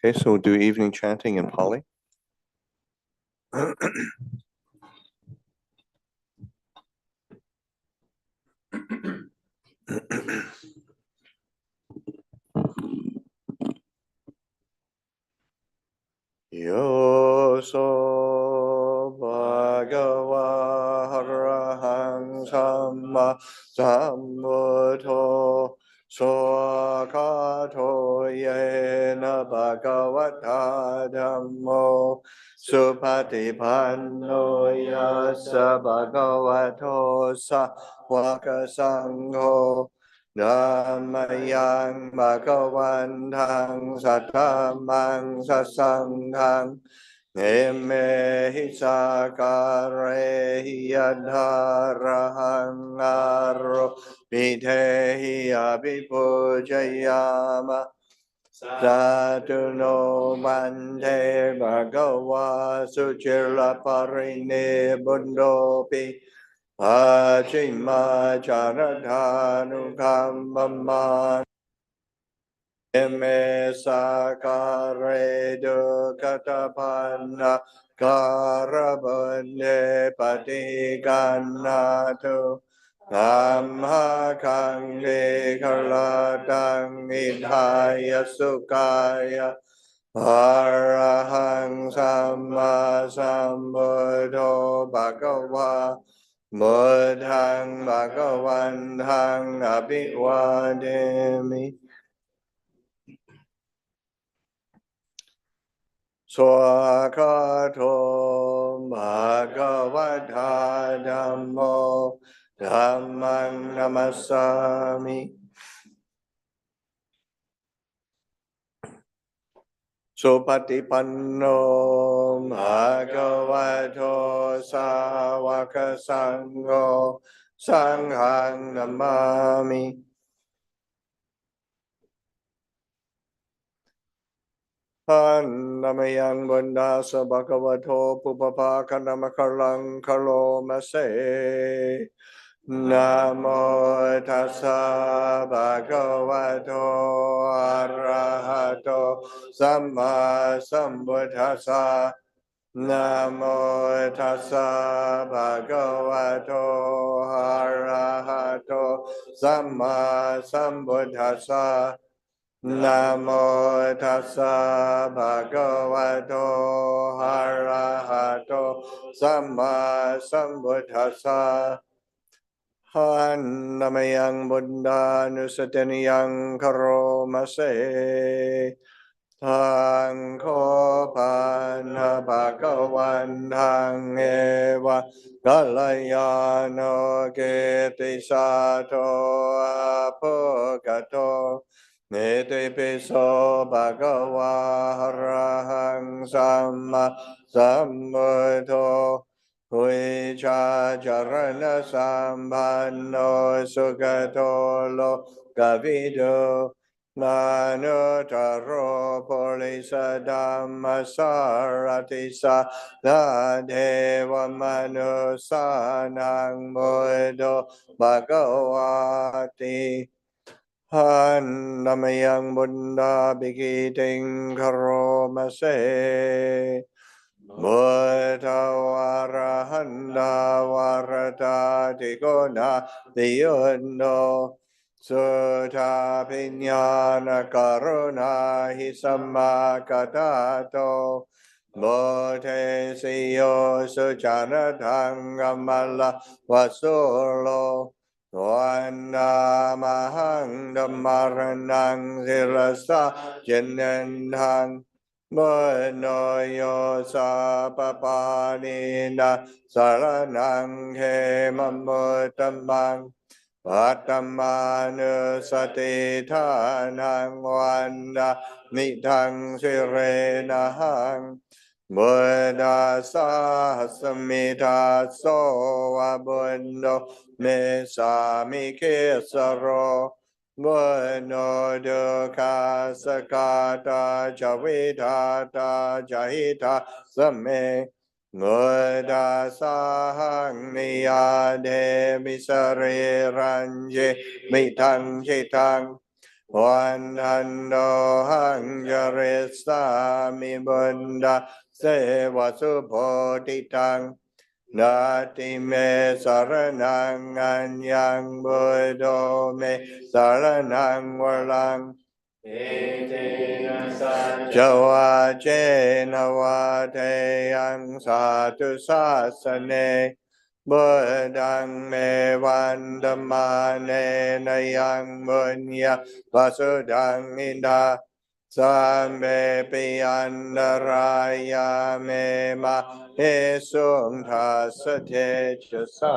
Okay, so we'll do evening chanting in Pali. Yoso bhagava arahang samma sambuddho soakato yena bhagavata dhammo supatipanno yassa bhagavato sāvaka sangho Dhamayang Bhagavantang Satamang Sasanghang Emehi Sakare Yadharahang Aro Videhi Abhipujayama Satuno Mante Bhagava Suchila Parine Bundopi Pachima Charadhanu Kambama Eme Sakare Dukatapanna Karabande Patiganatu Kamha Kange Kalatang Idhaya Sukaya Arahang Samma Sambuddho Bhagava Buddhang Bhagavantang Abhivademi Swakato Bhagavata Dhammo Dhammang Namasami Supatipanno Bhagavato Sāvaka Sangho Sanghang Namami Namayang Bandasa Bhagavato Pupapaka Namakalang Kalomase Namo tassa bhagavato arahato samma sambuddhassa Namo tassa bhagavato arahato samma sambuddhassa Namo tassa bhagavato arahato samma sambuddhassa Namayang Buddha Nusataniyang Karomase Tangkopana Bhagavantang Eva Galayano Keti Sato Apogato Nete Piso Bhagava Harahang Samma Sambuddho Vicha Charana Sambhano Sugatolo Gavido Nanutaro Polisa Dhamma Saratisa Na Deva Manusanang Buddho Bhagavati Namayang Buddha Bikiting Karomase Buddha Varahanda Varata Tikona Diyundo Sutta Pinyana Karuna Hisamma Katato Bodhe Siyo Sujanatang Amala Vasulo Vana Mahang Dhammaranang Sirasa Jenendhang Monoyo Sapapanina Saranang Hemamutamang Vatamanu Satitanang Wanda Nitang Sirenahang Buddha Sahasamita Soa Buddho Mesami Kesaro Buddho Dukkha Sakata Javitata Jahita Same Buddha Sahang Niyade Misare Ranje Mitang Chitang วันทันโดหังจริสามิบุญดาเสวสุโพธิตังนาติเมสารนังอัญญังบุโดเมสารนังวรังเอเตนะสัจวะเจนวะเทยังสาธุสาสเนบุดังเมวันดมาเนนยังบุญญาวสุดังอินดาสัมเบปิยันดรายาเมมาเอสุงทัสเทชะสา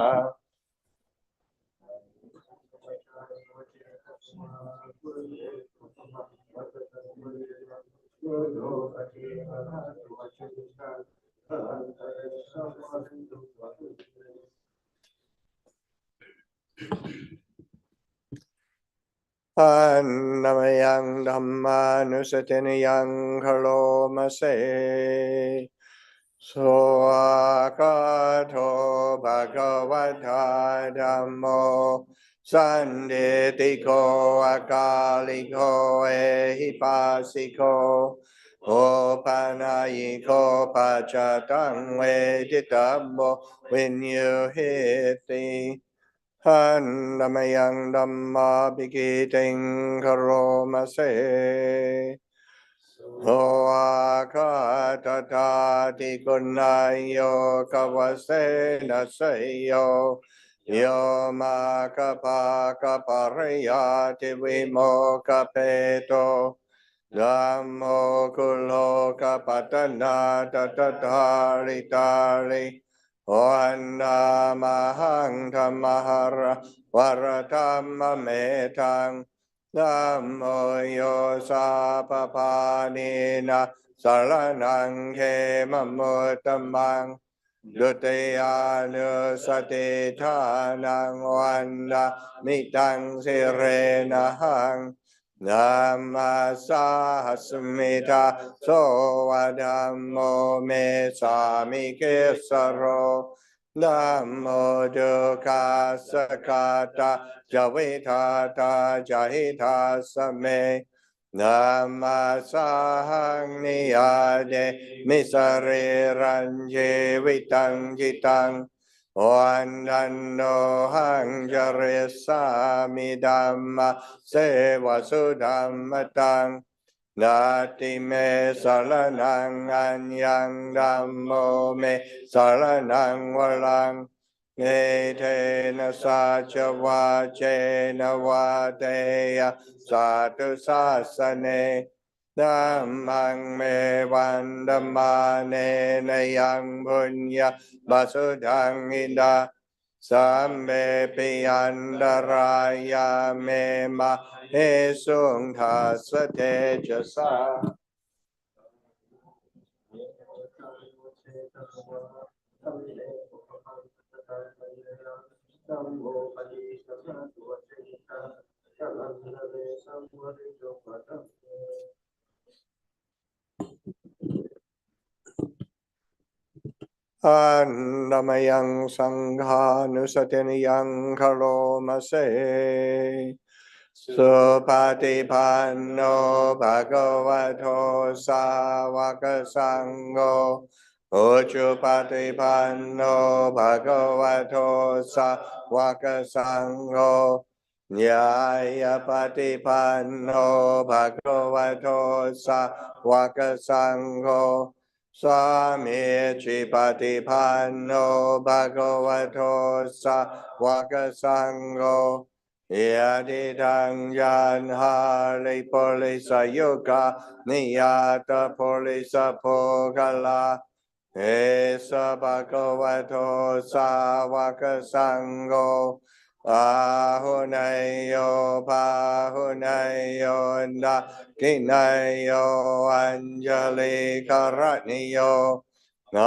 อันนามยังธัมมานุสตินยังคโลมาเสสวากาโทภะคะวะทาธัมโมสันเดติโกอากาลิโกเอหิปัสสิโกโอปานายิโกปัจจตังเวทิตัมโมวินยูหิติหันดัมยังดัมมาปิกิติงคโรมาเสโออาคาตถาติกุณายโยกวเสนัสโยโยมาคปะกปะริยาติวิโมกเปโตธัมโมคุโลกปัตนาตตถาริตาริวันนามหังธรรมหระวรธรรมเมธังธัมโมโยสาปปานินาสารนังเขมมุตตมังดุติยานุสติทานังวันดามิตังสิเรนะหังนามาสาหัสมิทาโสวะธัมโมเมสามิเกสโรธัมโมดุคัสสะกาตาจเวทาตาจหิทาสเมนามาสาหังนิยาเดมิสเรรัญเจวิตังจิตังวันดันโนหังจเรสามิดัมมาเสวสุดัมมตังนาติเมสารนังอัญญังดัมโมเมสารนังวรังเอเทนะสัจวะเจนะวะเตยะสาธุสาสเนธัมมังเมวันดมาเนนยังบุญญาบาสุดังอินดาสัมเบปิยันดรายาเมมาเอสุงทัสเทจสาอันนามยังสังฆานุสตินยังคโรมาเสสุปฏิปันโนภะคะวะโตสาวกสังโฆอุชุปฏิปันโนภะคะวะโตสาวกสังโฆญาญาปฏิปันโนภะคะวะโตสาวกสังโฆสามีจิปฏิปันโนภะคะวะโตสาวกสังโฆยะติทังยานหาลิโพลิสโยกานิยาตโพลิสโภคลาเอสะภะคะวะโตสาวกสังโฆปาหุนายโยปาหุนายโยนะกินายโยอัญจลิกรณิโยอ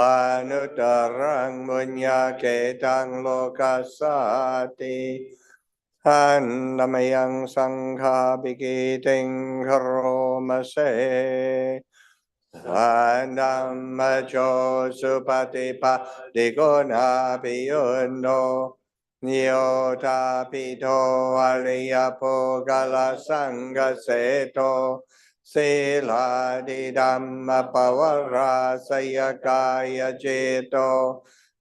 นุตตรังบุญญาเกตังโลกัสสติหันนามยังสังฆาปิกิติงคโรมาเสอันดัมมโชสุปฏิปะติโกนาปิยุนโน โยธาปิโตอริยโภคลสังกเสโตศีลาดิดัมมปวราสยกายเจโต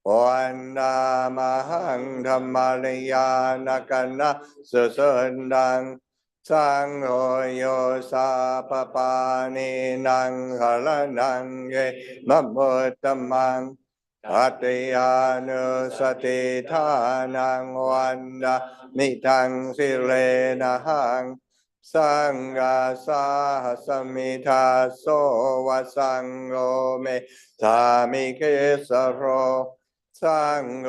วันนามหังธรรมริยานกันนะสุสุนังสังโฆโยสาปปานินังหะระนังเยมะมุตตมังอัตยานุสติทานังวันดามิทังสิเลนะหังสังฆาสาสมิทาโสวะสังโฆเมสามิเกสโรสังโฆ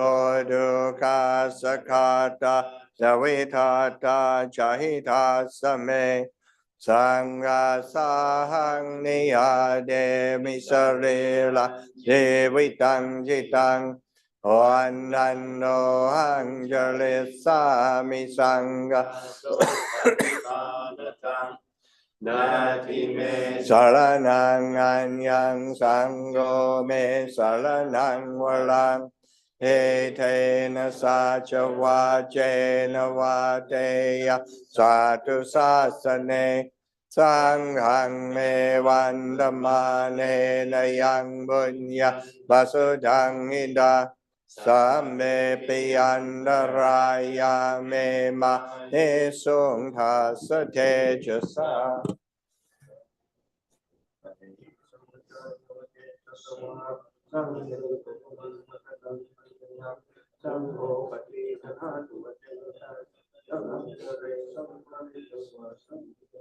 ดุขาสขาตาจวิทาตาจหิทาสเมสังฆาสาหังนิยาเดมิสเรละเดวิตังจิตังวันนันโนหังเจริสามิสังฆานาทิเมสารนังอัญญังสังโฆเมสารนังวรังเอเทนะสัจวาเจนะวาเตยะสาธุสาสเนสังฆังเมวันธมาเนนยังบุญญาบาสุดังอินดาสัมเมปิยันตรายาเมมาเนสุงทัสเทจสาสังโฆปฏิฆาตุวะเตนะสังฆเรสัมมาริโสสังเฆ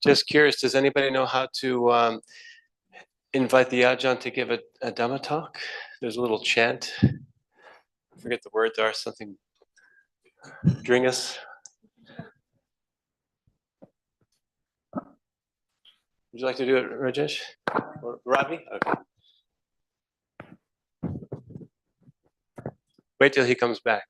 Just curious, does anybody know how to invite the Ajahn to give a Dhamma talk? There's a little chant. I forget the words are, something. Dringus. Would you like to do it, Rajesh? Or Ravi? Okay. Wait till he comes back.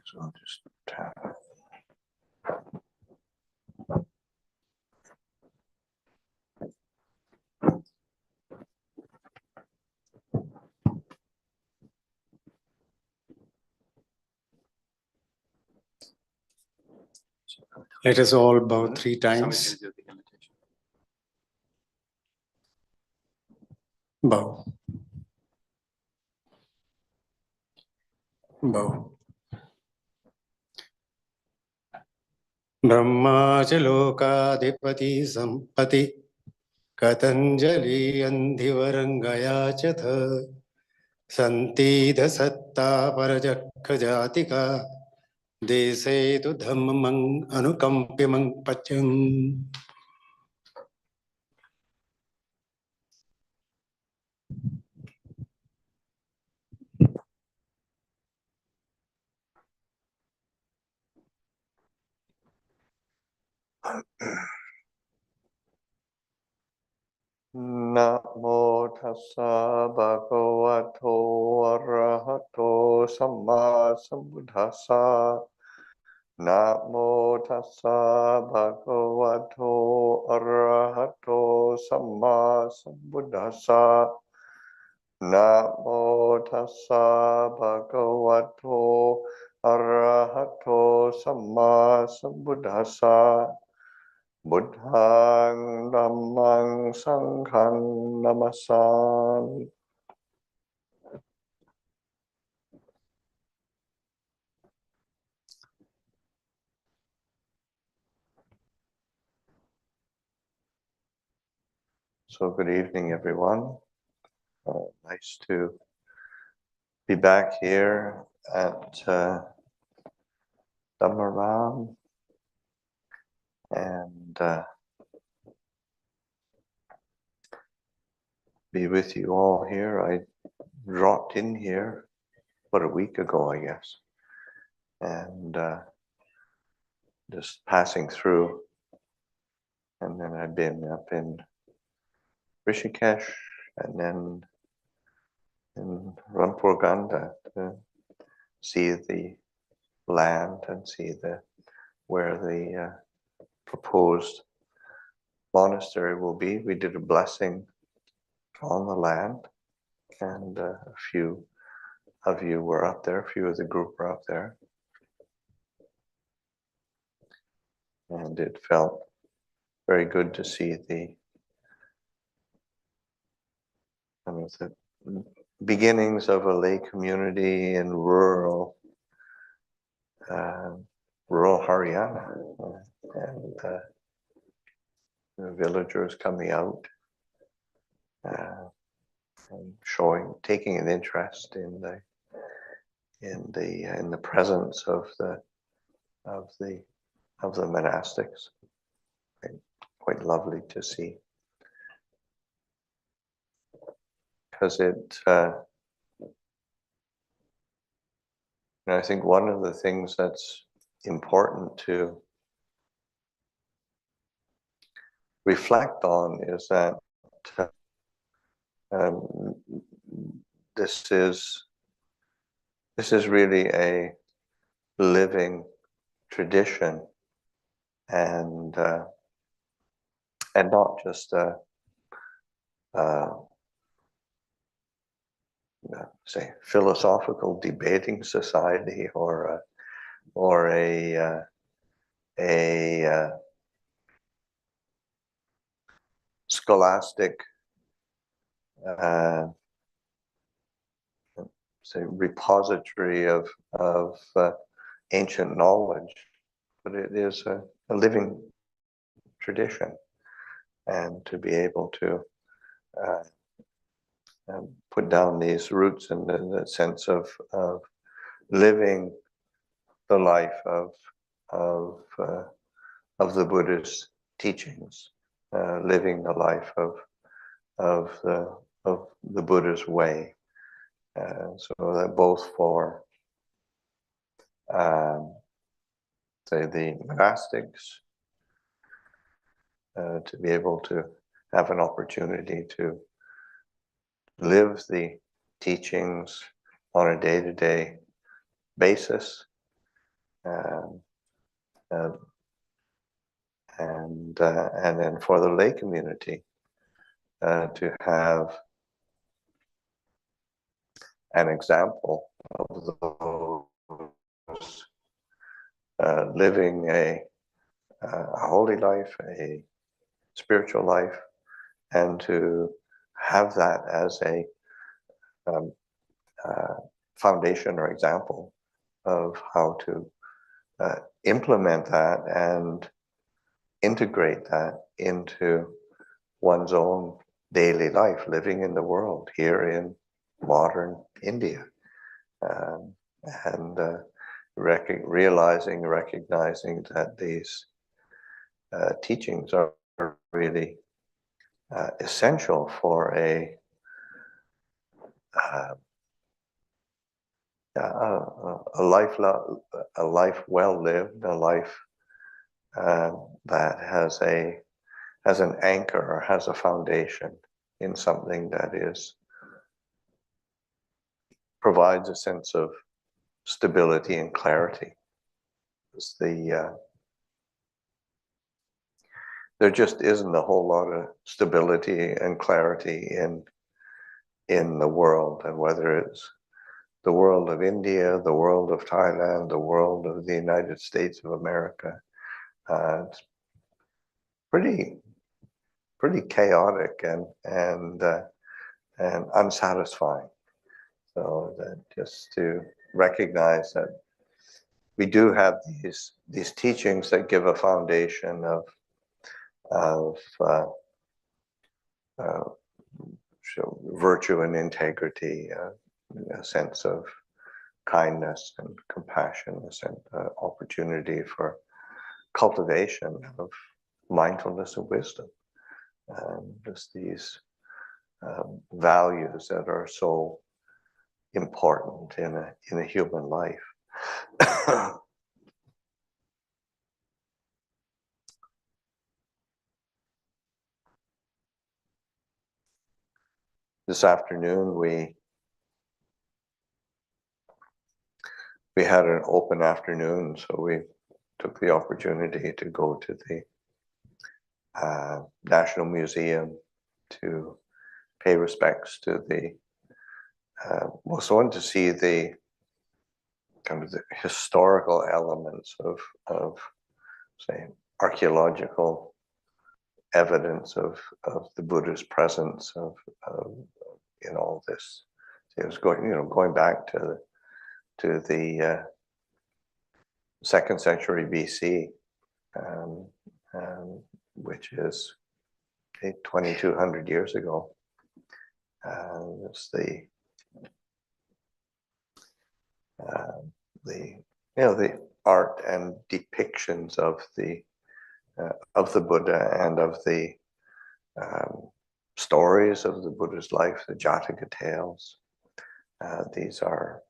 So I'll just tap. Let us all bow 3 times. Bow. Bow. Brahma Lokadipati Sampati Katanjali Andhivarangaya Chatha Santidha Satta Parajakha Jatika Dese Tu Dhammang Anukampimang Pachang. Namo tassa bhagavato arahato samma sambuddhassa. Namo tassa bhagavato arahato samma sambuddhassa. Namo tassa bhagavato arahato samma sambuddhassa. Buddhang Dhammang Sanghang Namasami. So good evening, everyone. Nice to be back here at Dhammaram and be with you all here. I dropped in here about a week ago, I guess, and just passing through. And then I've been up in Rishikesh and then in Rampur Ganda to see the land and see where the proposed monastery will be. We did a blessing on the land, and a few of you were up there, a few of the group were up there. And it felt very good to see the kind of the beginnings of a lay community in rural Haryana, and the villagers coming out and taking an interest in the presence of the monastics. Quite lovely to see, because I think one of the things that's important to reflect on is that this is really a living tradition, and not just say philosophical debating society or a scholastic say repository of ancient knowledge, but it is a living tradition, and to be able to put down these roots in the sense of living the life of the Buddha's teachings, living the life of the Buddha's way, so that both for say the monastics to be able to have an opportunity to live the teachings on a day-to-day basis, and then for the lay community to have an example of those living a holy life, a spiritual life, and to have that as a foundation or example of how to implement that and integrate that into one's own daily life, living in the world here in modern India, and recognizing that these teachings are really essential for a life well lived, a life that has an anchor or has a foundation in something that provides a sense of stability and clarity. There just isn't a whole lot of stability and clarity in the world, and whether it's the world of India, the world of Thailand, the world of the United States of America, pretty chaotic and unsatisfying. So that just to recognize that we do have these teachings that give a foundation of virtue and integrity, a sense of kindness and compassion, a sense opportunity for cultivation of mindfulness and wisdom, and just these values that are so important in a human life. This afternoon we had an open afternoon, so we took the opportunity to go to the National Museum to pay respects to the also wanted to see the kind of the historical elements of say archaeological evidence of the Buddha's presence in all this. It was going back to the 2nd century BC, which is 2,200 years ago. It's the art and depictions of the Buddha and of the stories of the Buddha's life, the Jataka tales. These are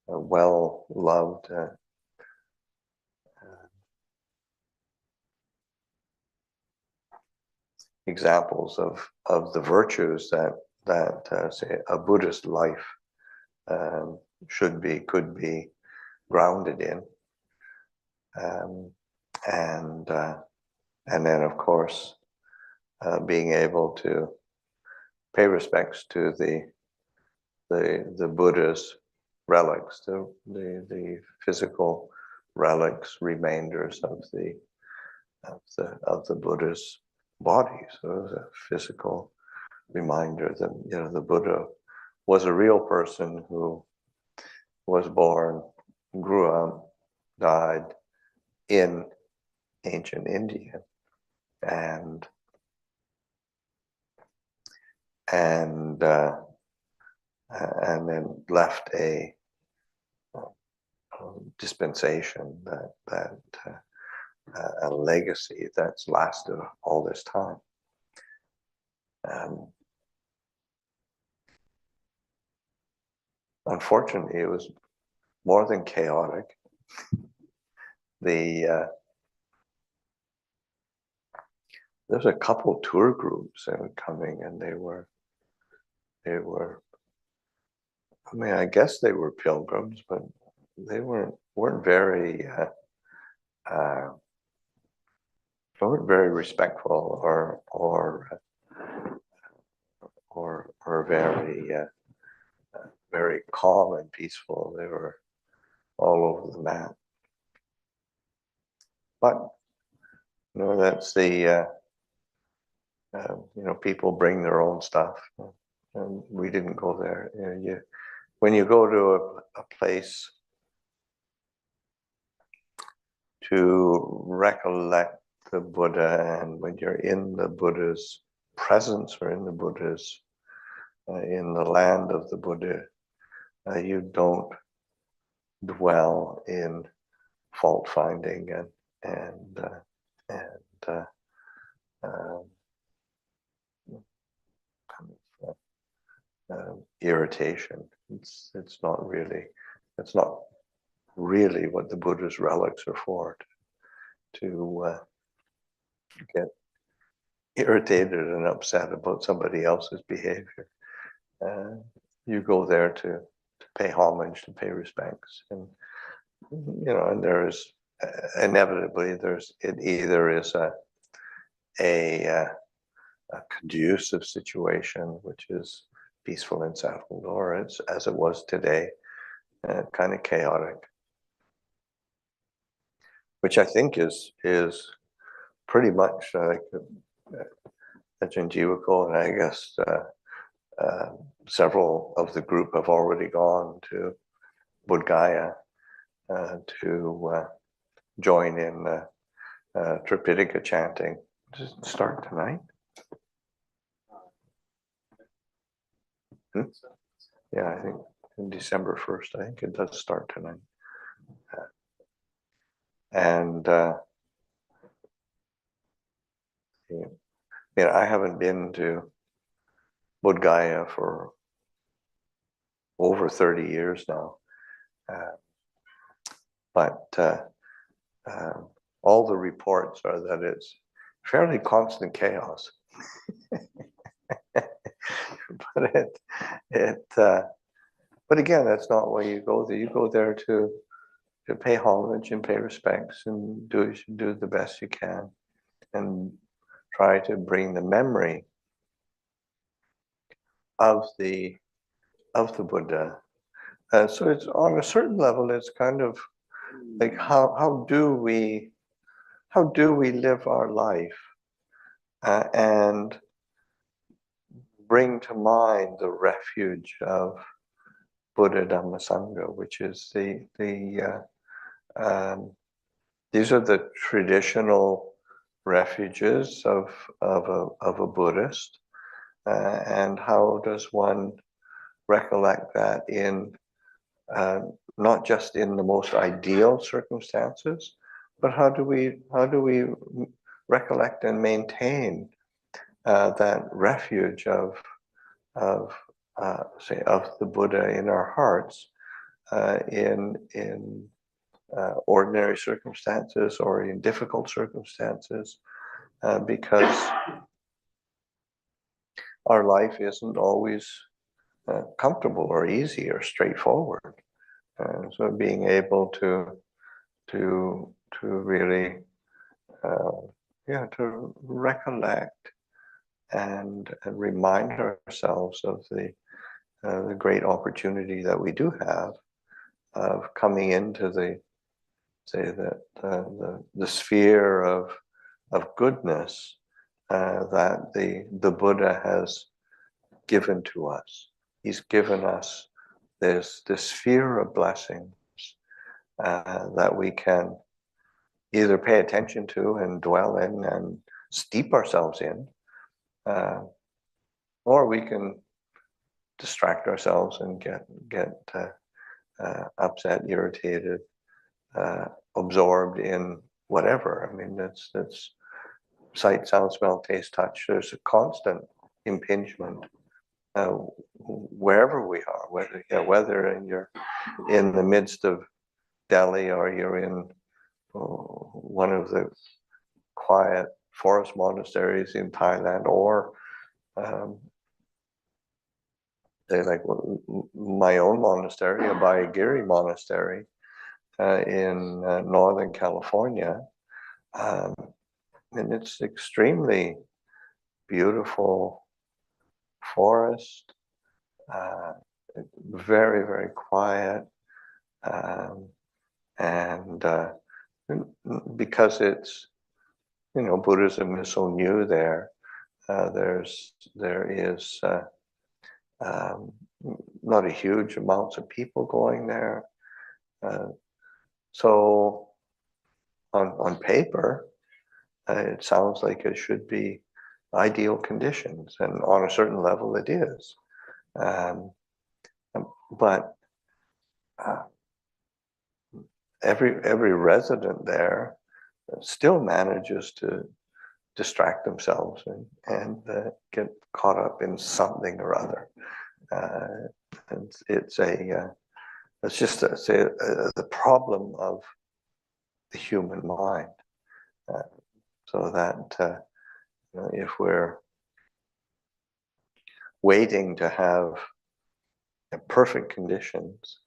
well loved examples of the virtues that say a Buddhist life could be grounded in, and then of course being able to pay respects to the Buddha's relics, the physical relics, remainders of the Buddha's body. So it was a physical reminder that the Buddha was a real person who was born, grew up, died in ancient India, and then left a dispensation that a legacy that's lasted all this time. Unfortunately, it was more than chaotic. There's a couple tour groups that were coming, and they were. I mean, I guess they were pilgrims, but they weren't very respectful or very calm and peaceful. They were all over the map. But that's the people bring their own stuff, and we didn't go there. When you go to a place to recollect the Buddha, and when you're in the Buddha's presence or in the Buddha's in the land of the Buddha, you don't dwell in fault finding and irritation. It's not really what the Buddha's relics are for, to get irritated and upset about somebody else's behavior. You go there to pay homage, to pay respects, and and there is inevitably it either is a conducive situation, which is peaceful and settled, or it's, as it was today, kind of chaotic, which I think is pretty much like Ajahn Jivako, and I guess several of the group have already gone to Bodh Gaya to join in Tripitaka chanting. Does it start tonight? Yeah, I think in December 1st, I think it does start tonight. And I haven't been to Bodh Gaya for over 30 years now. But all the reports are that it's fairly constant chaos. But again, that's not why you go there. You go there to pay homage and pay respects and do the best you can and try to bring the memory of the Buddha. So it's on a certain level, it's kind of like how do we live our life and bring to mind the refuge of Buddha Dhamma Sangha, which is these are the traditional refuges of a Buddhist, and how does one recollect that in not just in the most ideal circumstances, but how do we recollect and maintain that refuge of the Buddha in our hearts in ordinary circumstances or in difficult circumstances, because our life isn't always comfortable or easy or straightforward. So being able to really to recollect and remind ourselves of the great opportunity that we do have of coming into the sphere of goodness that the Buddha has given to us. He's given us this sphere of blessings that we can either pay attention to and dwell in and steep ourselves in, or we can distract ourselves and get upset, irritated, absorbed in whatever. I mean, that's sight, sound, smell, taste, touch. There's a constant impingement wherever we are, whether you're in the midst of Delhi or you're in one of the quiet forest monasteries in Thailand, or like my own monastery, Abhayagiri Monastery in Northern California. And it's extremely beautiful forest, very, very quiet. And because it's, Buddhism is so new there, there is not a huge amounts of people going there. So on paper, it sounds like it should be ideal conditions, and on a certain level it is. But every resident there still manages to distract themselves and get caught up in something or other. And it's just the problem of the human mind. So that if we're waiting to have perfect conditions,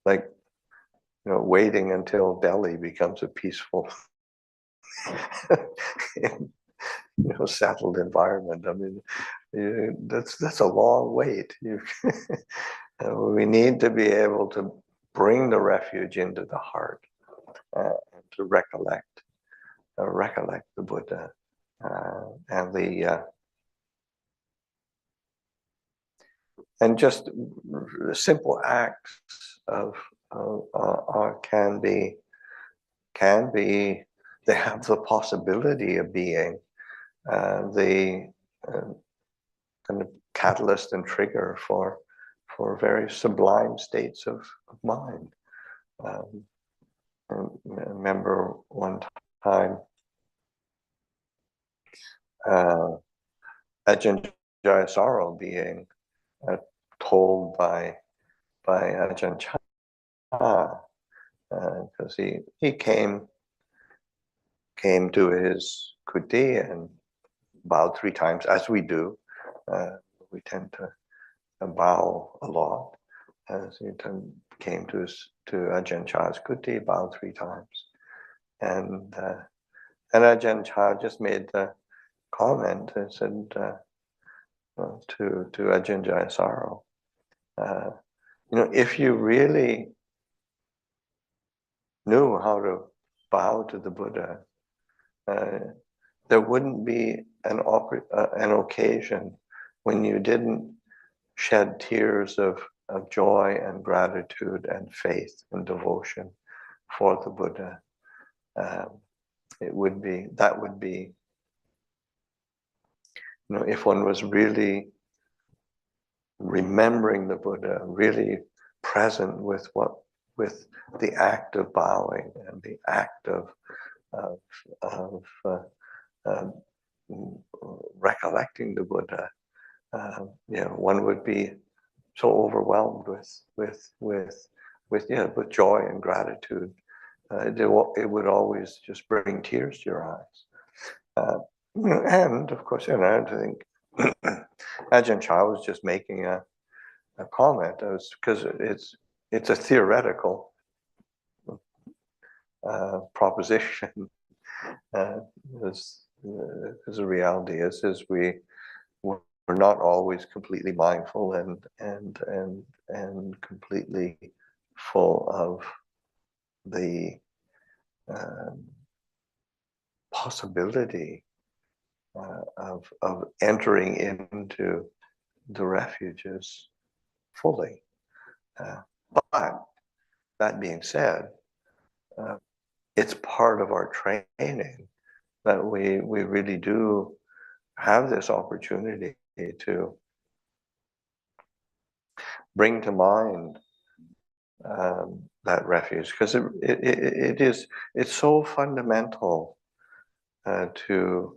like waiting until Delhi becomes a peaceful, settled environment. I mean, that's a long wait. We need to be able to bring the refuge into the heart, to recollect recollect the Buddha, and the and just simple acts of can be they have the possibility of being the kind of catalyst and trigger for very sublime states of mind. I remember one time Ajahn Jayasaro being told by Ajahn Chah, because he came to his kuti and bowed 3 times, as we do. We tend to bow a lot. As he came to Ajahn Chah's kuti, bowed 3 times, and Ajahn Chah just made the comment and said to Ajahn Jayasaro, if you really knew how to bow to the Buddha, there wouldn't be an occasion when you didn't shed tears of joy and gratitude and faith and devotion for the Buddha. That would be, if one was really remembering the Buddha, really present with the act of bowing and the act of recollecting the Buddha, one would be so overwhelmed with joy and gratitude. It would always just bring tears to your eyes. And of course, I think Ajahn Chah was just making a comment, because it's a theoretical proposition. Because the reality is we're not always completely mindful and completely full of the possibility of entering into the refuges fully. But that being said, it's part of our training that we really do have this opportunity to bring to mind that refuge, because it's so fundamental to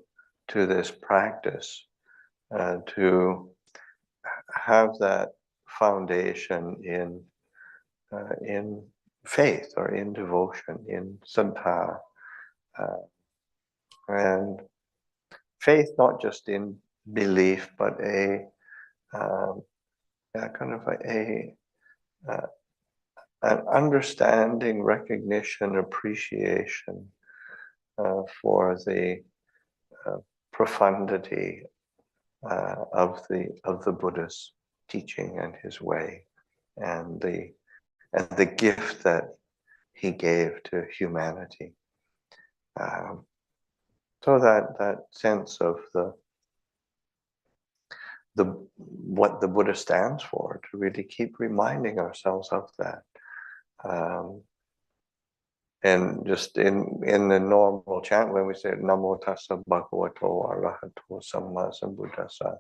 this practice, to have that foundation in faith or in devotion, in saddha, and faith not just in belief, but a kind of an understanding, recognition, appreciation for the profundity of the Buddha's teaching and his way, and the gift that he gave to humanity. So that sense of what the Buddha stands for, to really keep reminding ourselves of that. And just in the normal chant, when we say Namo Tassa Bhagavato Arahato Samma Sambuddhassa,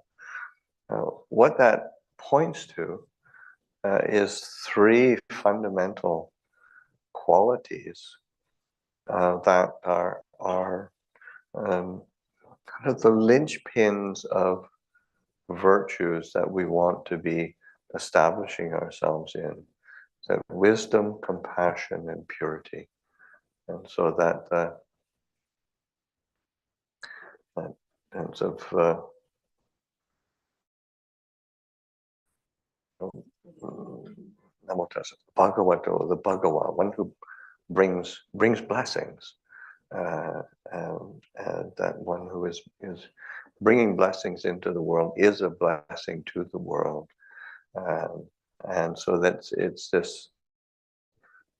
what that points to is 3 fundamental qualities that are kind of the linchpins of virtues that we want to be establishing ourselves in. So wisdom, compassion, and purity. And so that sense of Namo Tassa Bhagavato, the Bhagawa, one who brings blessings, and that one who is bringing blessings into the world is a blessing to the world, and so it's this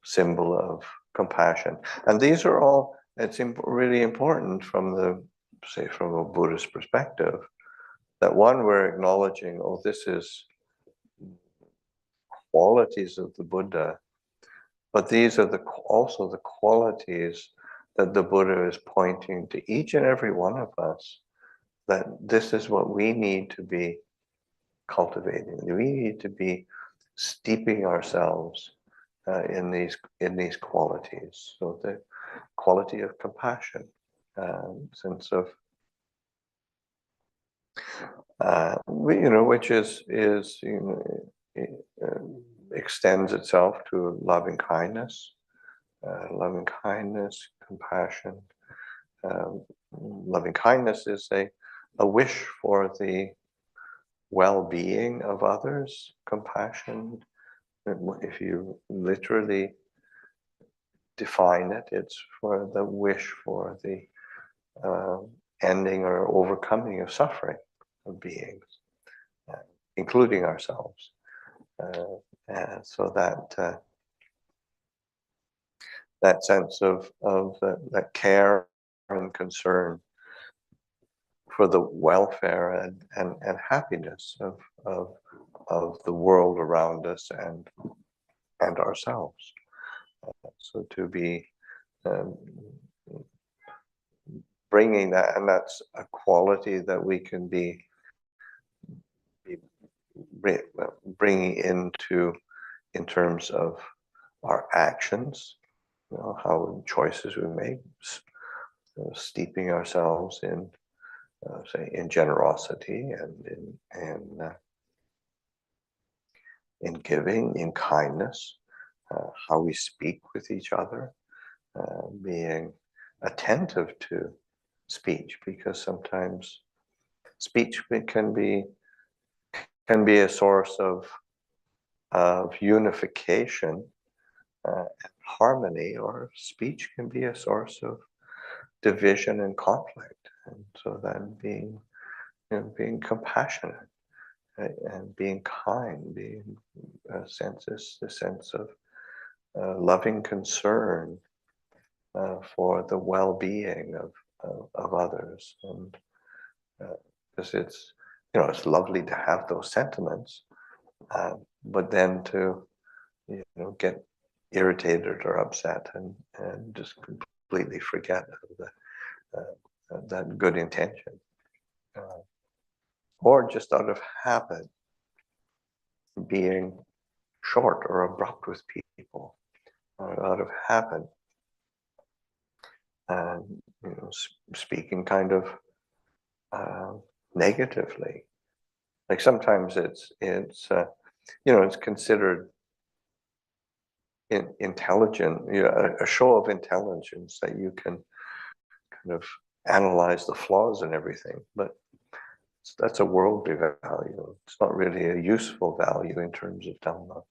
symbol of compassion. And these are all it's really important from the, say, from a Buddhist perspective, that one, we're acknowledging, oh, this is qualities of the Buddha, but these are also the qualities that the Buddha is pointing to each and every one of us, that this is what we need to be cultivating. We need to be steeping ourselves in these qualities. So the quality of compassion, sense of which extends itself to loving kindness, compassion. Loving kindness is a wish for the well-being of others. Compassion, if you literally define it, it's for the wish for the ending or overcoming of suffering of beings, including ourselves. And so that sense of that care and concern for the welfare and happiness of the world around us and ourselves. So to be bringing that, and that's a quality that we can be bringing in terms of our actions, how choices we make, steeping ourselves in, say, in generosity and in giving, in kindness, how we speak with each other, being attentive to speech, because sometimes speech can be a source of unification and harmony, or speech can be a source of division and conflict. And so then being compassionate, right, and being kind, being the sense of loving concern for the well-being of others, and because it's lovely to have those sentiments, but then to get irritated or upset and just completely forget that good intention, or just out of habit being short or abrupt with people, or out of habit and speaking kind of negatively. Like sometimes it's considered intelligent, a show of intelligence that you can kind of analyze the flaws and everything, but that's a worldly value. It's not really a useful value in terms of Dhamma.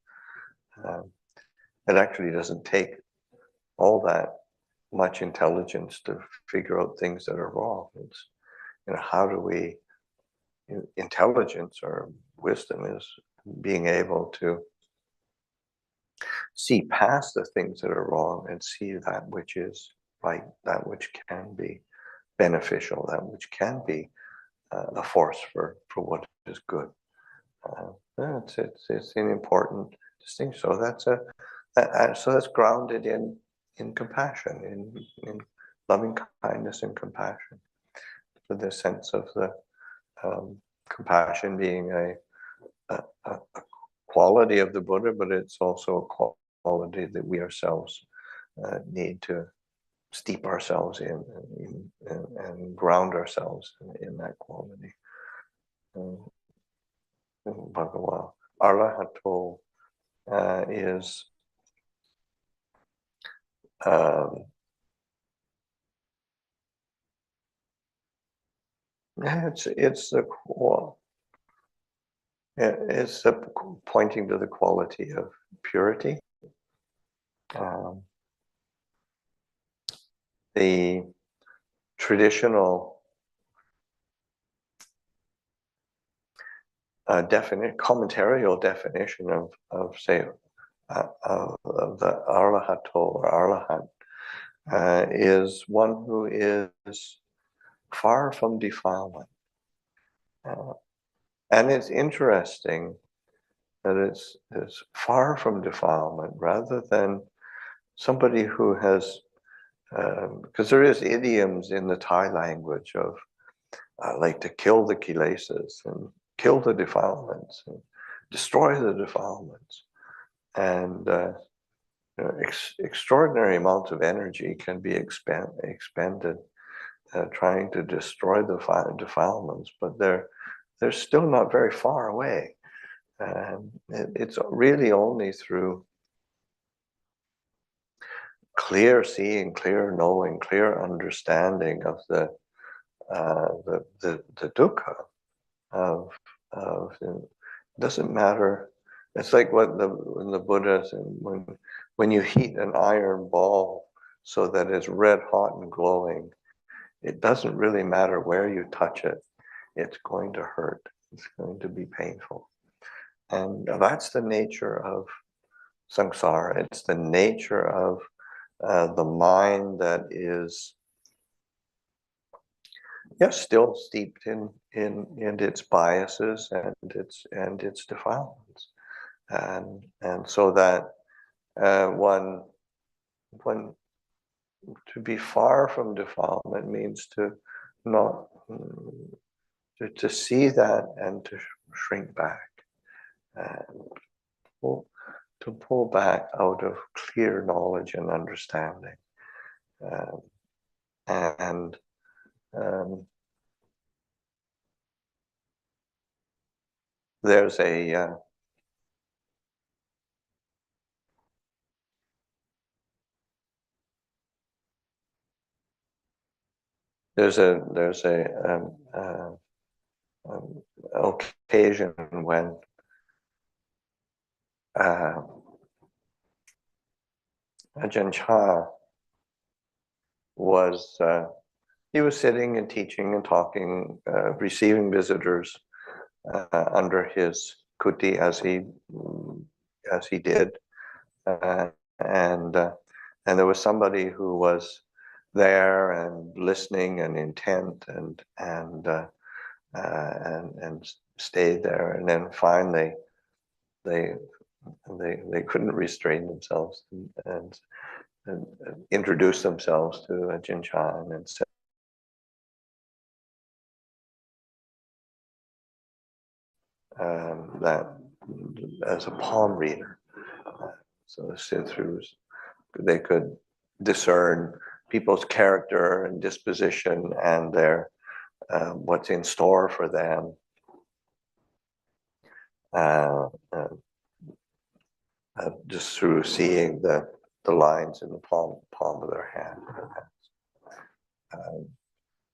It actually doesn't take all that much intelligence to figure out things that are wrong. It's how do we intelligence or wisdom is being able to see past the things that are wrong and see that which is right, that which can be beneficial, that which can be a force for what is good. It's an important distinction. So that's grounded in compassion, in loving kindness and compassion. So the sense of the compassion being a quality of the Buddha, but it's also a quality that we ourselves need to steep ourselves in and ground ourselves in that quality. Bhagawa. Arlahato is it's pointing to the quality of purity. The traditional commentarial definition of say of the Arlahato or Arlahat is one who is far from defilement. And it's interesting that it's far from defilement rather than somebody who has, because there is idioms in the Thai language of like to kill the kilesas and kill the defilements and destroy the defilements. And extraordinary amounts of energy can be expended trying to destroy the defilements, but they're still not very far away. It's really only through clear seeing, clear knowing, clear understanding of the dukkha of it doesn't matter. It's like what when the Buddha said, when you heat an iron ball so that it's red hot and glowing, it doesn't really matter where you touch it. It's going to hurt. It's going to be painful. And that's the nature of samsara. It's the nature of the mind that is still steeped in its biases and its defilements. And so that one to be far from defilement means to not to see that and to shrink back, and to pull back out of clear knowledge and understanding, and there's a occasion when Ajahn Chah was he was sitting and teaching and talking, receiving visitors under his kuti as he did, and there was somebody who was there and listening and intent and stayed there, and then finally they couldn't restrain themselves and introduced themselves to Ajahn Chah and said that as a palm reader, so they could discern people's character and disposition and their what's in store for them, just through seeing the lines in the palm of their hand.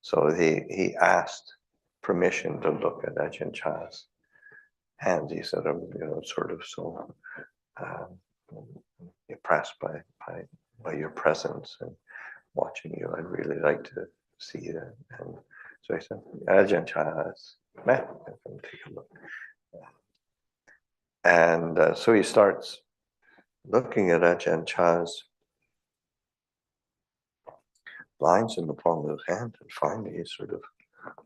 So he asked permission to look at Ajahn Chah's hands. He said, I'm sort of so impressed by your presence and watching you. I'd really like to see that. And so I said, Ajahn Chah's met. Take a look. And so he starts looking at Ajahn Chah's lines in the palm of his hand, and finally he's sort of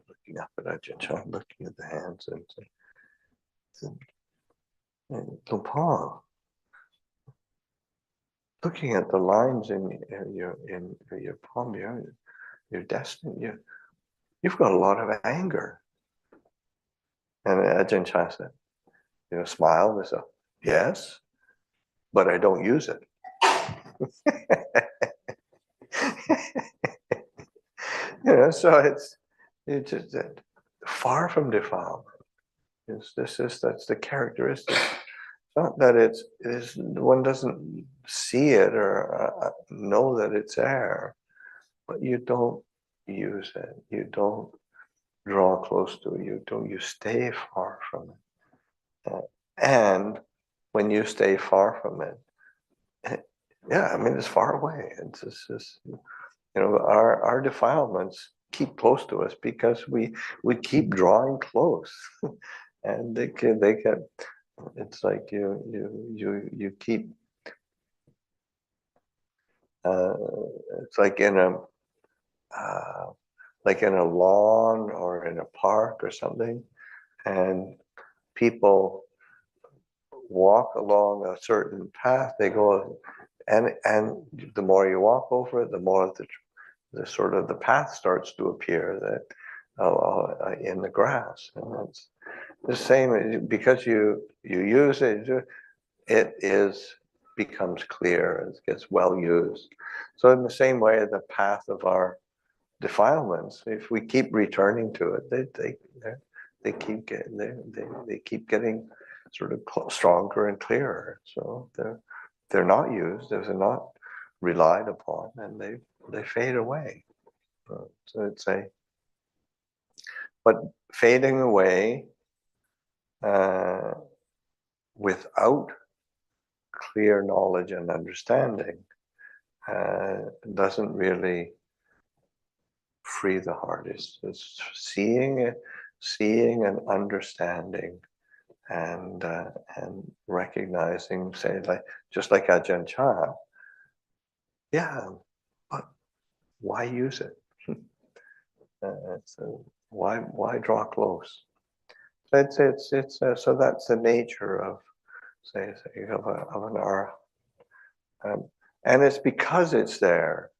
looking up at Ajahn Chah, looking at the hands, and saying, Paul, looking at the lines in your palm, your destiny, you've got a lot of anger. And Ajahn Chah said, smiled and said, yes, but I don't use it. So it's just far from defilement. That's the characteristic. It's not that it is one doesn't see it or know that it's there, but you don't use it. You don't draw close to it. You stay far from it. And when you stay far from it, it's far away. It's just our defilements keep close to us because we keep drawing close, and they get. It's like you keep It's like in a lawn or in a park or something, and people walk along a certain path. They go, and the more you walk over it, the more the sort of the path starts to appear that in the grass, and it's the same because you use it. It becomes clear. It gets well used. So in the same way, the path of our defilements, if we keep returning to it, they keep getting sort of stronger and clearer. So they're not used, they're not relied upon, and they fade away. So it's but fading away without clear knowledge and understanding doesn't really free the heart. It's seeing and understanding, and recognizing, say, like just like Ajahn Chah, yeah, but why use it? So why draw close? It's so that's the nature of say of an ara, and it's because it's there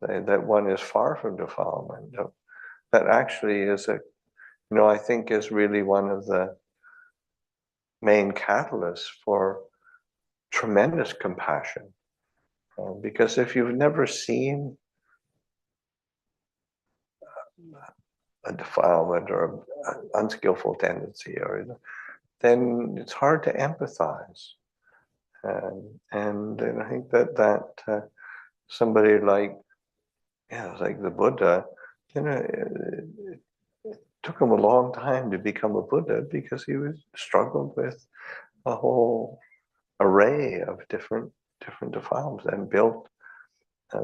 that one is far from defilement. That actually is I think is really one of the main catalysts for tremendous compassion. Because if you've never seen a defilement or an unskillful tendency, then it's hard to empathize. And I think that somebody like the Buddha, it took him a long time to become a Buddha because he struggled with a whole array of different defilements and built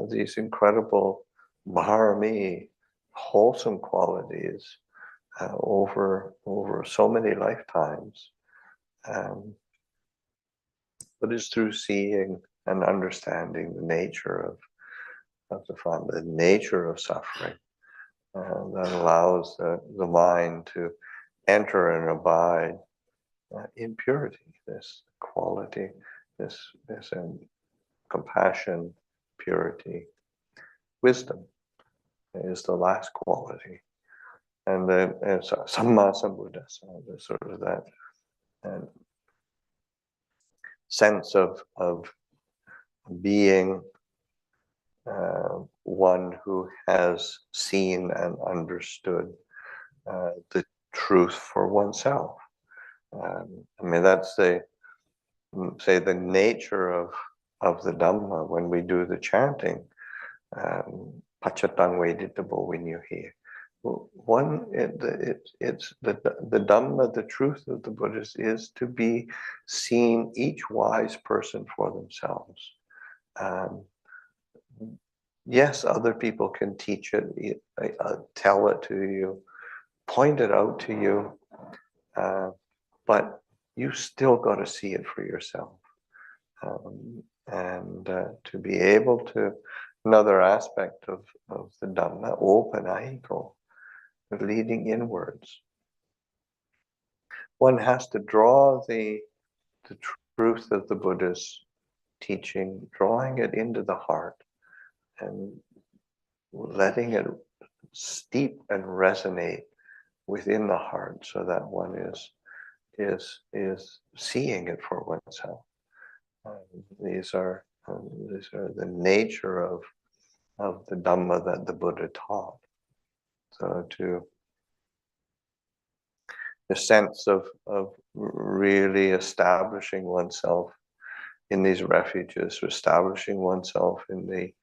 these incredible Maharami, wholesome qualities over so many lifetimes. But it's through seeing and understanding the nature of the nature of suffering that allows the mind to enter and abide in purity, this quality, this compassion, purity, wisdom is the last quality, and Samma Sambuddhassa, the sort of that sense of being one who has seen and understood the truth for oneself. I mean, that's the nature of the Dhamma when we do the chanting. Pachatang veditabo vinyuhi. It's the Dhamma, the truth of the Buddhists is to be seen each wise person for themselves. Yes, other people can teach it, tell it to you, point it out to you, but you still got to see it for yourself. And to be able to, another aspect of the Dhamma, open-ahiko, leading inwards. One has to draw the truth of the Buddha's teaching, drawing it into the heart and letting it steep and resonate within the heart so that one is seeing it for oneself. These are the nature of the Dhamma that the Buddha taught. So the sense of really establishing oneself in these refuges, establishing oneself in the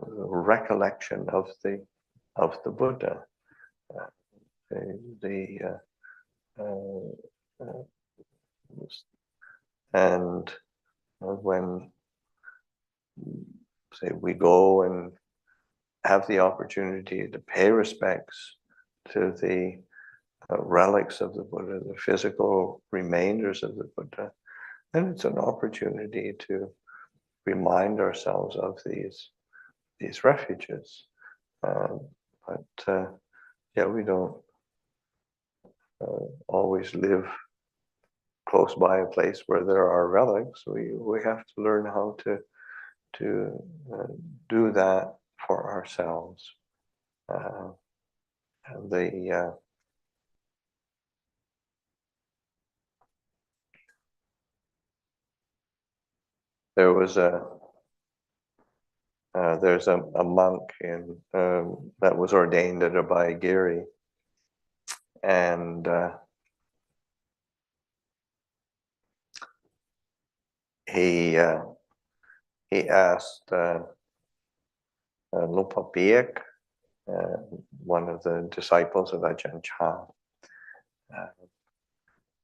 recollection of the Buddha, and when say we go and have the opportunity to pay respects to the relics of the Buddha, the physical remainders of the Buddha, then it's an opportunity to remind ourselves of these refuges. But yeah, we don't always live close by a place where there are relics. We have to learn how to do that for ourselves. There was there's a monk in that was ordained at Abhayagiri, and he asked Lupa Biek, one of the disciples of Ajahn Chah,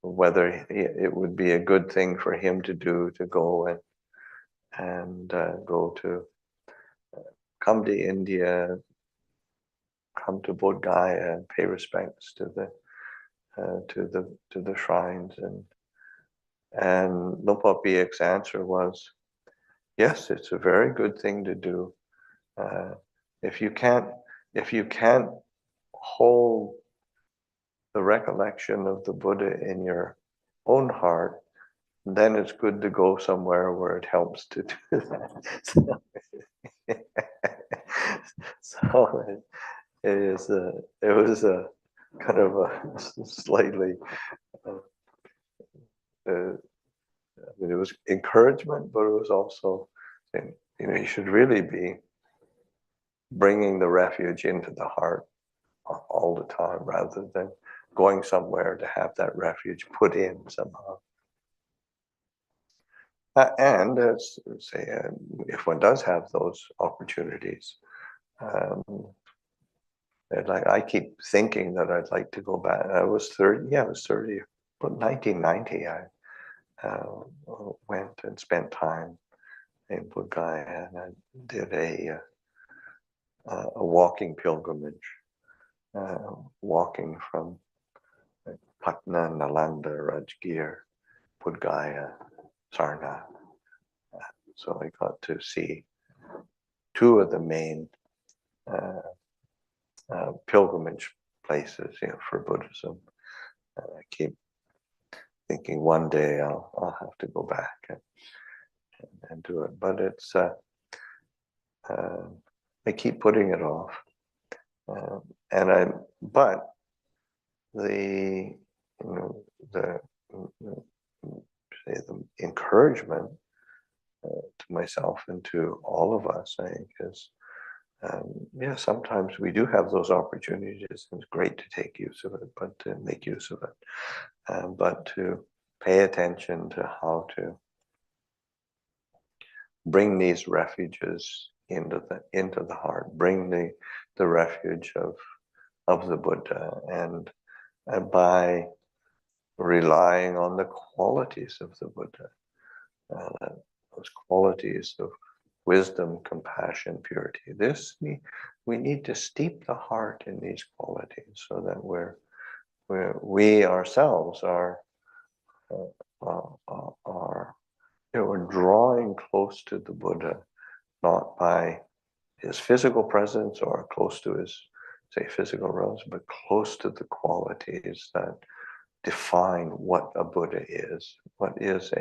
whether it would be a good thing for him to do to go and go to come to India, come to Bodh Gaya, and pay respects to the shrines, and Lupa Biek's answer was, yes, it's a very good thing to do. If you can't hold the recollection of the Buddha in your own heart, then it's good to go somewhere where it helps to do that. So it was a kind of a slightly I mean, it was encouragement, but it was also saying, you should really be bringing the refuge into the heart all the time, rather than going somewhere to have that refuge put in somehow. And say, if one does have those opportunities, like I keep thinking that I'd like to go back. I was 30. Yeah, I was 30. But 1990, I went and spent time in Bodh Gaya, and I did a walking pilgrimage, walking from Patna, Nalanda, Rajgir, Bodh Gaya, Sarnath. So I got to see two of the main pilgrimage places, for Buddhism. I keep thinking one day I'll have to go back and do it, but it's I keep putting it off, but the the encouragement to myself and to all of us, I think, is sometimes we do have those opportunities, and it's great to take use of it, but to make use of it, but to pay attention to how to bring these refuges into the heart, bring the refuge of the Buddha, and by relying on the qualities of the Buddha, those qualities of wisdom, compassion, purity. We need to steep the heart in these qualities, so that we ourselves are we're drawing close to the Buddha, not by his physical presence or close to his, say, physical realms, but close to the qualities that define what a Buddha is, what is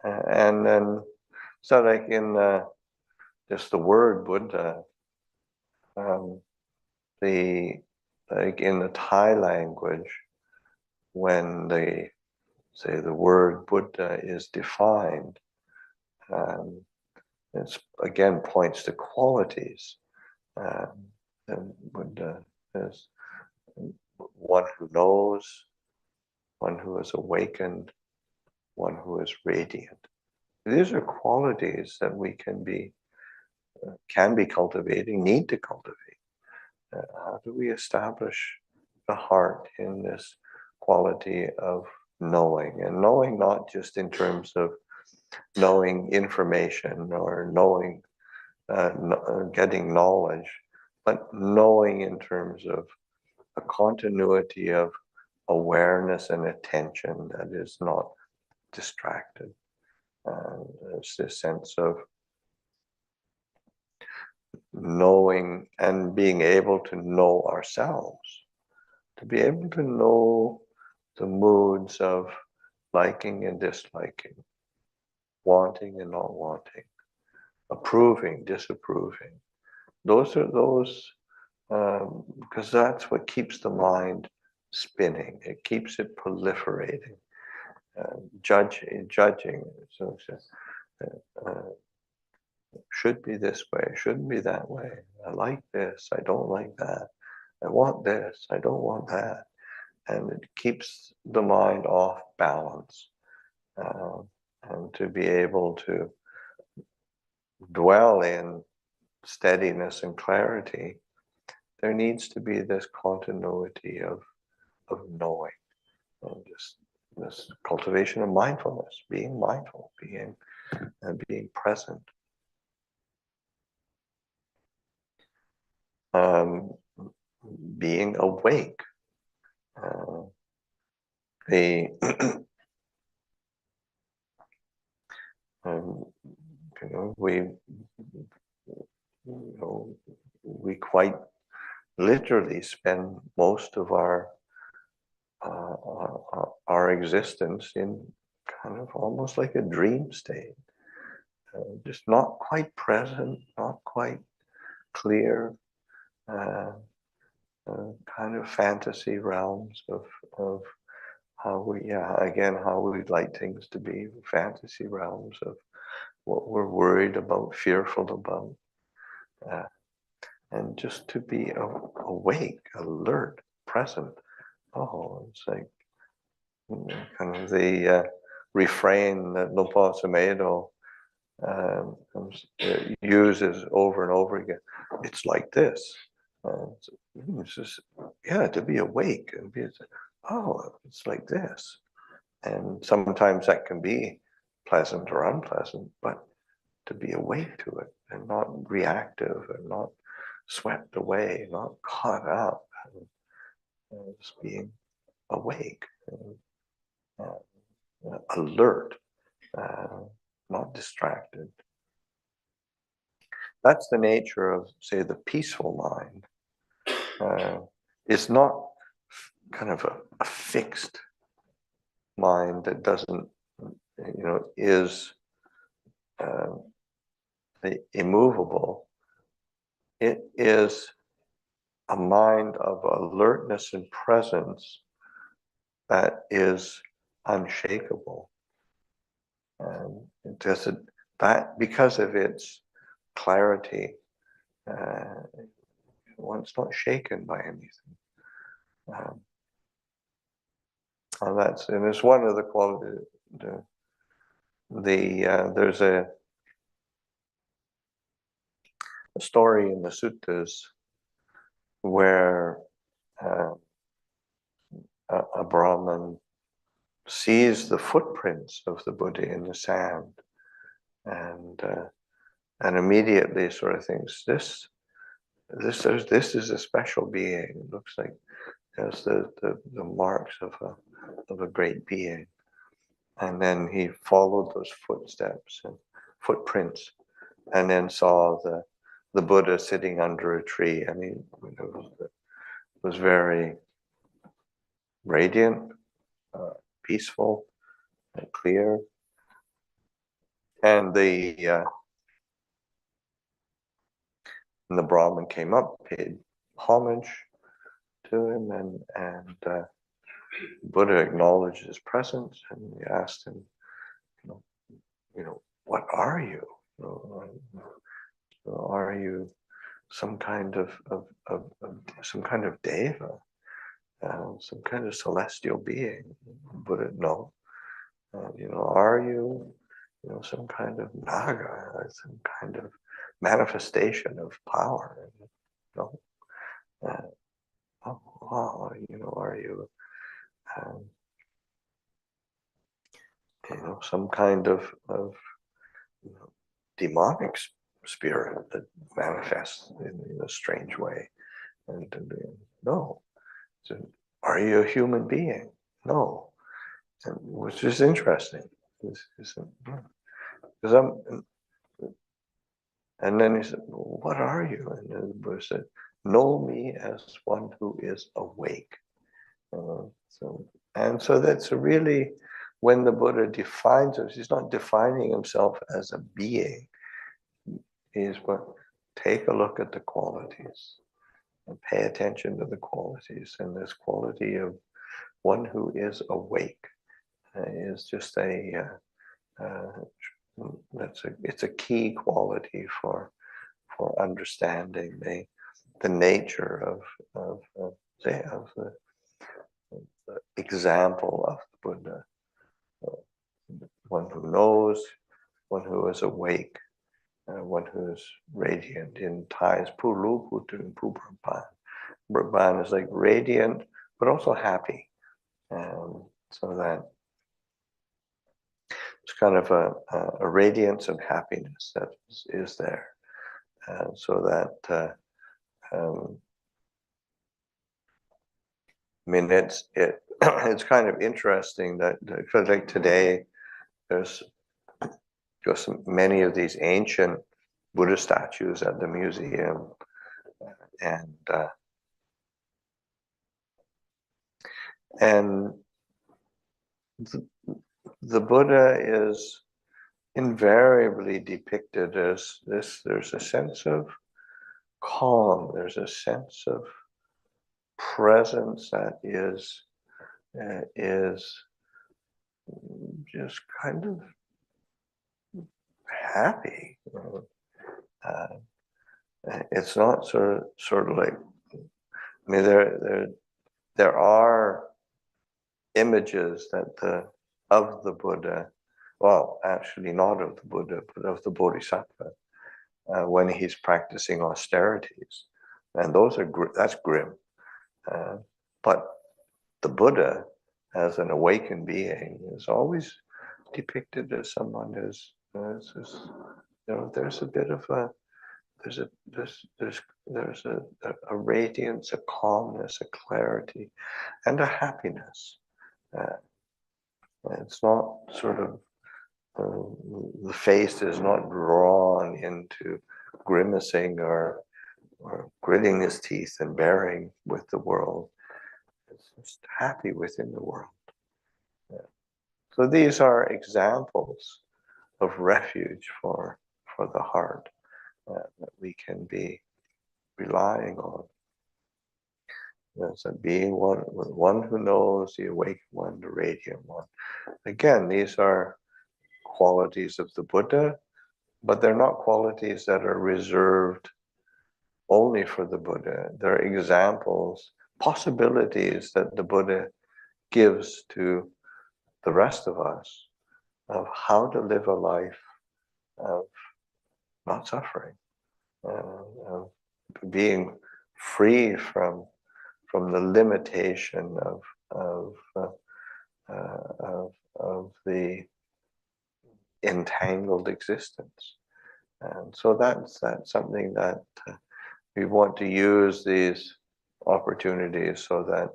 and then, so like in just the word Buddha, like in the Thai language, when they say the word Buddha is defined, it's again points to qualities. And Buddha is one who knows, one who is awakened, one who is radiant. These are qualities that we can be cultivating, need to cultivate. How do we establish the heart in this quality of knowing, and knowing not just in terms of knowing information or knowing, getting knowledge, but knowing in terms of a continuity of awareness and attention that is not distracted. It's this sense of knowing and being able to know ourselves, to be able to know the moods of liking and disliking, wanting and not wanting, approving, disapproving. Those are those, because that's what keeps the mind spinning. It keeps it proliferating, judging. So should be this way, shouldn't be that way. I like this, I don't like that. I want this, I don't want that. And it keeps the mind off balance. And to be able to dwell in steadiness and clarity, there needs to be this continuity of knowing, and just this cultivation of mindfulness, being mindful, being present. Being awake. The we quite literally spend most of our existence in kind of almost like a dream state, just not quite present, not quite clear, kind of fantasy realms of how how we'd like things to be, fantasy realms of what we're worried about, fearful about. And just to be awake, alert, present. Oh, it's like kind of the refrain that Lupa Sumedo uses over and over again. It's like this. It's just, to be awake and be, it's like this. And sometimes that can be pleasant or unpleasant, but to be awake to it and not reactive and not swept away, not caught up, and just being awake, and, alert, not distracted. That's the nature of, say, the peaceful mind. It's not kind of a fixed mind that doesn't, is immovable. It is a mind of alertness and presence that is unshakable. And it doesn't, that because of its clarity, one's not shaken by anything. And it's one of the qualities. There's a story in the suttas where a Brahmin sees the footprints of the Buddha in the sand, and immediately sort of thinks, this is a special being. It looks like there's the marks of a great being. And then he followed those footsteps and footprints, and then saw the Buddha sitting under a tree. I mean, it was very radiant, peaceful, and clear. And the Brahmin came up, paid homage to him, and Buddha acknowledged his presence, and he asked him, what are you? Are you some kind of deva, some kind of celestial being? Buddha, no. Are you, some kind of naga, some kind of manifestation of power? No. Are you, some kind of demonic spirit that manifests in a strange way? And no. So, are you a human being? No. And, which is interesting. And then he said, well, what are you? And then the Buddha said, know me as one who is awake. So that's really, when the Buddha defines us, he's not defining himself as a being. He's take a look at the qualities and pay attention to the qualities. And this quality of one who is awake is just it's a key quality for understanding the nature of the example of the Buddha. One who knows, one who is awake, one who is radiant. In Thai is Pulu Putun Pubraban. Brahman is like radiant, but also happy. So that it's kind of a radiance of happiness that is there. So that I mean, it's kind of interesting that because like today there's just many of these ancient Buddha statues at the museum, and the Buddha is invariably depicted as this. There's a sense of calm. There's a sense of presence that is just kind of happy. It's not sort of like, I mean, there are images that of the Buddha, well, actually not of the Buddha, but of the Bodhisattva, when he's practicing austerities, and that's grim. But the Buddha, as an awakened being, is always depicted as someone who's, there's a bit of there's a radiance, a calmness, a clarity, and a happiness. It's not sort of the face is not drawn into grimacing or gritting his teeth and bearing with the world. It's just happy within the world. So these are examples of refuge for the heart that we can be relying on. As a being one who knows, the awake one, the radiant one. Again, these are qualities of the Buddha, but they're not qualities that are reserved only for the Buddha. They're examples, possibilities that the Buddha gives to the rest of us of how to live a life of not suffering, of being free from the limitation of the entangled existence. And so that's something that we want to use these opportunities so that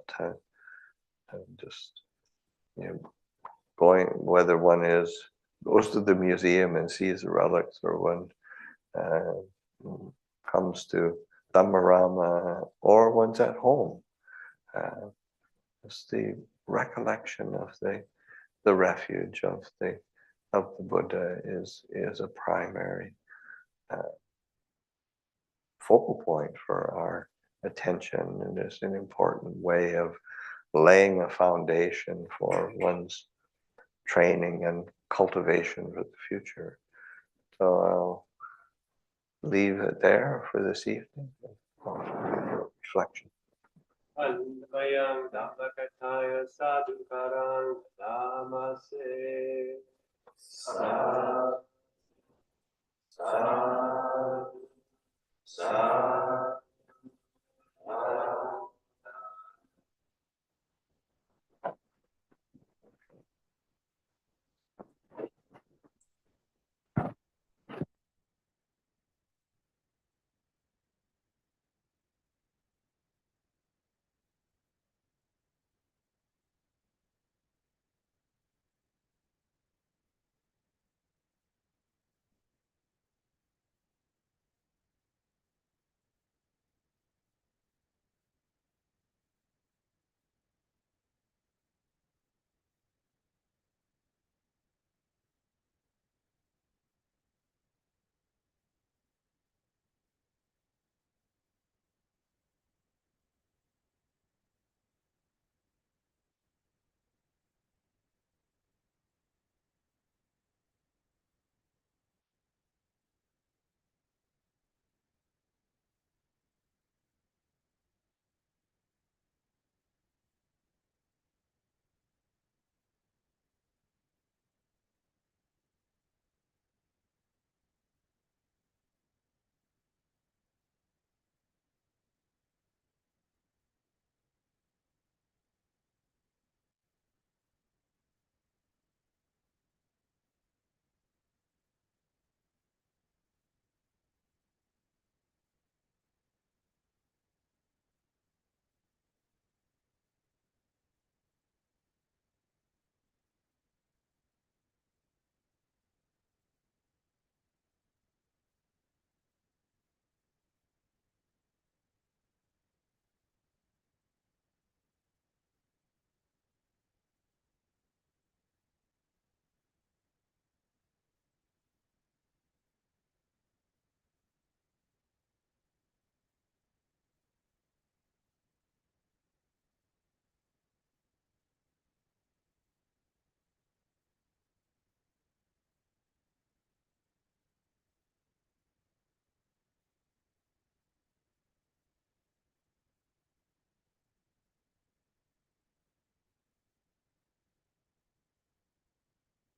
just going, whether one goes to the museum and sees the relics, or one comes to Dhammarama, or one's at home. It's the recollection of the refuge of the Buddha is a primary focal point for our attention, and is an important way of laying a foundation for one's training and cultivation for the future. So I'll leave it there for this evening. Reflection. Anvayam Dhammakataya Sadhukarang Dhamase Sa Sa Sa